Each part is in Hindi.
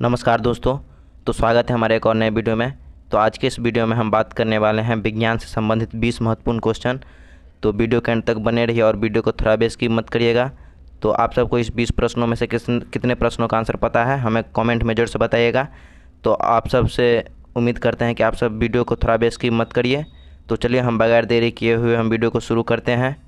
नमस्कार दोस्तों। तो स्वागत है हमारे एक और नए वीडियो में। तो आज के इस वीडियो में हम बात करने वाले हैं विज्ञान से संबंधित 20 महत्वपूर्ण क्वेश्चन। तो वीडियो के अंत तक बने रहिए और वीडियो को थोड़ा भी स्किप मत करिएगा। तो आप सबको इस 20 प्रश्नों में से कितने प्रश्नों का आंसर पता है हमें कमेंट में जरूर से बताइएगा। तो आप सबसे उम्मीद करते हैं कि आप सब वीडियो को थोड़ा भी स्किप मत करिए। तो चलिए हम बगैर देरी किए हुए हम वीडियो को शुरू करते हैं।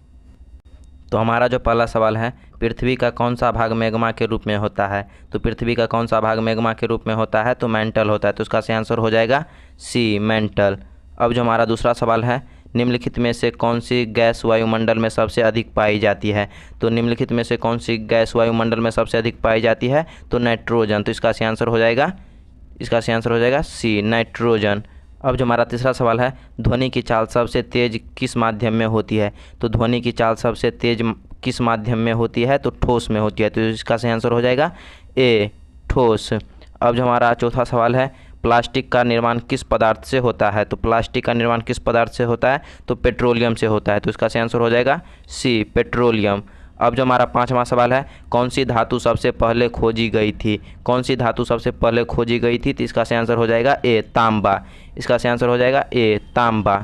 तो हमारा जो पहला सवाल है, पृथ्वी का कौन सा भाग मैग्मा के रूप में होता है। तो पृथ्वी का कौन सा भाग मैग्मा के रूप में होता है, तो मेंटल होता है। तो इसका सही आंसर हो जाएगा सी, मेंटल। अब जो हमारा दूसरा सवाल है, निम्नलिखित में से कौन सी गैस वायुमंडल में सबसे अधिक पाई जाती है। तो निम्नलिखित में से कौन सी गैस वायुमंडल में सबसे अधिक पाई जाती है, तो नाइट्रोजन। तो इसका सही आंसर हो जाएगा सी, नाइट्रोजन। अब जो हमारा तीसरा सवाल है, ध्वनि की चाल सबसे तेज किस माध्यम में होती है। तो ध्वनि की चाल सबसे तेज किस माध्यम में होती है, तो ठोस में होती है। तो इसका सही आंसर हो जाएगा ए, ठोस। अब जो हमारा चौथा सवाल है, प्लास्टिक का निर्माण किस पदार्थ से होता है। तो प्लास्टिक का निर्माण किस पदार्थ से होता है, तो पेट्रोलियम से होता है। तो इसका सही आंसर हो जाएगा सी, पेट्रोलियम। अब जो हमारा पांचवा सवाल है, कौन सी धातु सबसे पहले खोजी गई थी। कौन सी धातु सबसे पहले खोजी गई थी, तो इसका सही आंसर हो जाएगा ए, तांबा। इसका सही आंसर हो जाएगा ए, तांबा।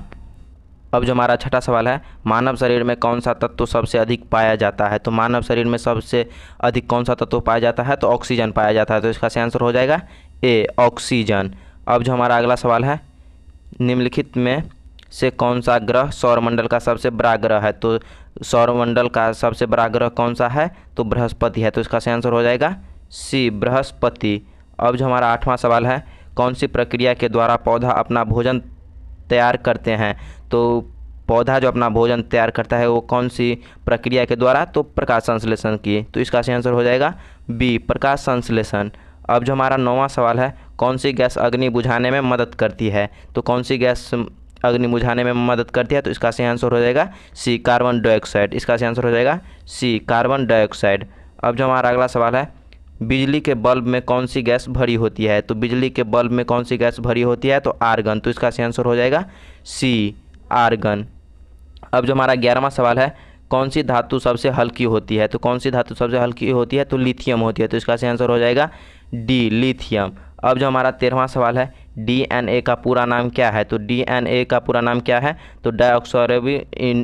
अब जो हमारा छठा सवाल है, मानव शरीर में कौन सा तत्व सबसे अधिक पाया जाता है। तो मानव शरीर में सबसे अधिक कौन सा तत्व पाया जाता है, तो ऑक्सीजन पाया जाता है। तो इसका सही आंसर हो जाएगा ए, ऑक्सीजन। अब जो हमारा अगला सवाल है, निम्नलिखित में से कौन सा ग्रह सौरमंडल का सबसे बड़ा ग्रह है। तो सौरमंडल का सबसे बड़ा ग्रह कौन सा है, तो बृहस्पति है। तो इसका सही आंसर हो जाएगा सी, बृहस्पति। अब जो हमारा आठवां सवाल है, कौन सी प्रक्रिया के द्वारा पौधा अपना भोजन तैयार करते हैं। तो पौधा जो अपना भोजन तैयार करता है वो कौन सी प्रक्रिया के द्वारा, तो प्रकाश संश्लेषण की। तो इसका सही आंसर हो जाएगा बी, प्रकाश संश्लेषण। अब जो हमारा नौवां सवाल है, कौन सी गैस अग्नि बुझाने में मदद करती है। तो कौन सी गैस अग्नि बुझाने में मदद करती है, तो इसका सही आंसर हो जाएगा सी, कार्बन डाइऑक्साइड। इसका सही आंसर हो जाएगा सी, कार्बन डाइऑक्साइड। अब जो हमारा अगला सवाल है, बिजली के बल्ब में कौन सी गैस भरी होती है। तो बिजली के बल्ब में कौन सी गैस भरी होती है, तो आर्गन। तो इसका सही आंसर हो जाएगा सी, आर्गन। अब जो हमारा 11वां सवाल है, कौन सी धातु सबसे हल्की होती है। तो कौन सी धातु सबसे हल्की होती है, तो लिथियम होती है। तो इसका सही आंसर हो जाएगा डी, लिथियम। अब जो हमारा 13वां सवाल है, डीएनए का पूरा नाम क्या है। तो डीएनए का पूरा नाम क्या है, तो डाइऑक्सोरिबो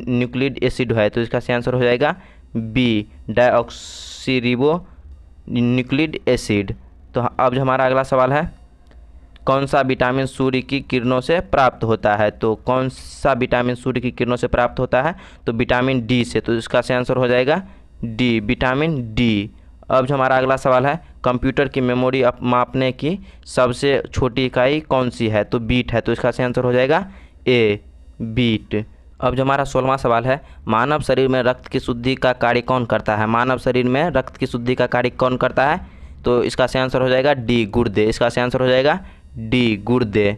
न्यूक्लिक एसिड है। तो इसका सही आंसर हो जाएगा बी, डाइऑक्सीरिबो न्यूक्लिक एसिड। तो अब जो हमारा अगला सवाल है, कौन सा विटामिन सूर्य की किरणों से प्राप्त होता है। तो कौन सा विटामिन सूर्य की किरणों से प्राप्त होता है, तो विटामिन डी से। तो इसका सही आंसर हो जाएगा डी, विटामिन डी। अब जो हमारा अगला सवाल है, कंप्यूटर की मेमोरी मापने की सबसे छोटी इकाई कौन सी है। तो बीट है। तो इसका सही आंसर हो जाएगा ए, बीट। अब जो हमारा 16वां सवाल है, मानव शरीर में रक्त की शुद्धि का कार्य कौन करता है। मानव शरीर में रक्त की शुद्धि का कार्य कौन करता है, तो इसका सही आंसर हो जाएगा डी, गुर्दे। इसका सही आंसर हो जाएगा डी, गुर्दे।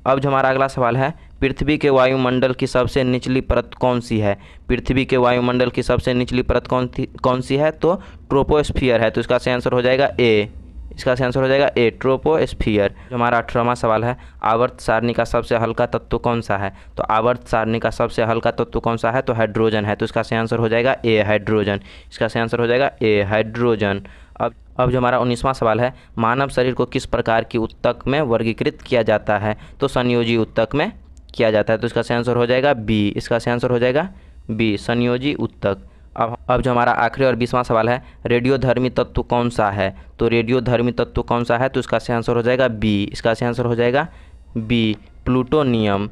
अब जो हमारा अगला सवाल है, पृथ्वी के वायुमंडल की सबसे निचली परत कौन सी है। पृथ्वी के वायुमंडल की सबसे निचली परत कौन सी है, तो ट्रोपोस्फियर है। तो इसका सही आंसर हो जाएगा ए, इसका सही आंसर हो जाएगा ए, ट्रोपोस्फियर। जो हमारा 18वां सवाल है, आवर्त सारणी का सबसे हल्का तत्व कौन सा है। तो आवर्त सारणी का सबसे हल्का तत्व कौन सा है, तो हाइड्रोजन है। तो इसका सही आंसर हो जाएगा ए, हाइड्रोजन। इसका सही आंसर हो जाएगा ए, हाइड्रोजन। अब जो हमारा 19वां सवाल है, मानव शरीर को किस प्रकार की ऊतक में वर्गीकृत किया जाता है। तो संयोजी ऊतक में किया जाता है। तो इसका सही आंसर हो जाएगा बी, इसका सही आंसर हो जाएगा बी, संयोजी ऊतक। अब जो हमारा आखिरी और 20वां सवाल है, रेडियोधर्मी तत्व कौन सा है। तो रेडियोधर्मी तत्व कौन सा है, तो इसका सही आंसर हो जाएगा बी, इसका सही आंसर हो जाएगा बी, प्लूटोनियम।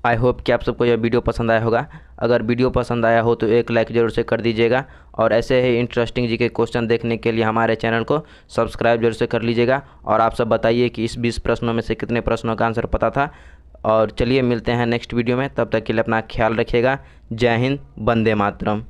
आई होप कि आप सबको यह वीडियो पसंद आया होगा। अगर वीडियो पसंद आया हो तो एक लाइक ज़रूर से कर दीजिएगा और ऐसे ही इंटरेस्टिंग जी के क्वेश्चन देखने के लिए हमारे चैनल को सब्सक्राइब जरूर से कर लीजिएगा। और आप सब बताइए कि इस 20 प्रश्नों में से कितने प्रश्नों का आंसर पता था। और चलिए मिलते हैं नेक्स्ट वीडियो में, तब तक के लिए अपना ख्याल रखिएगा। जय हिंद, वंदे मातरम।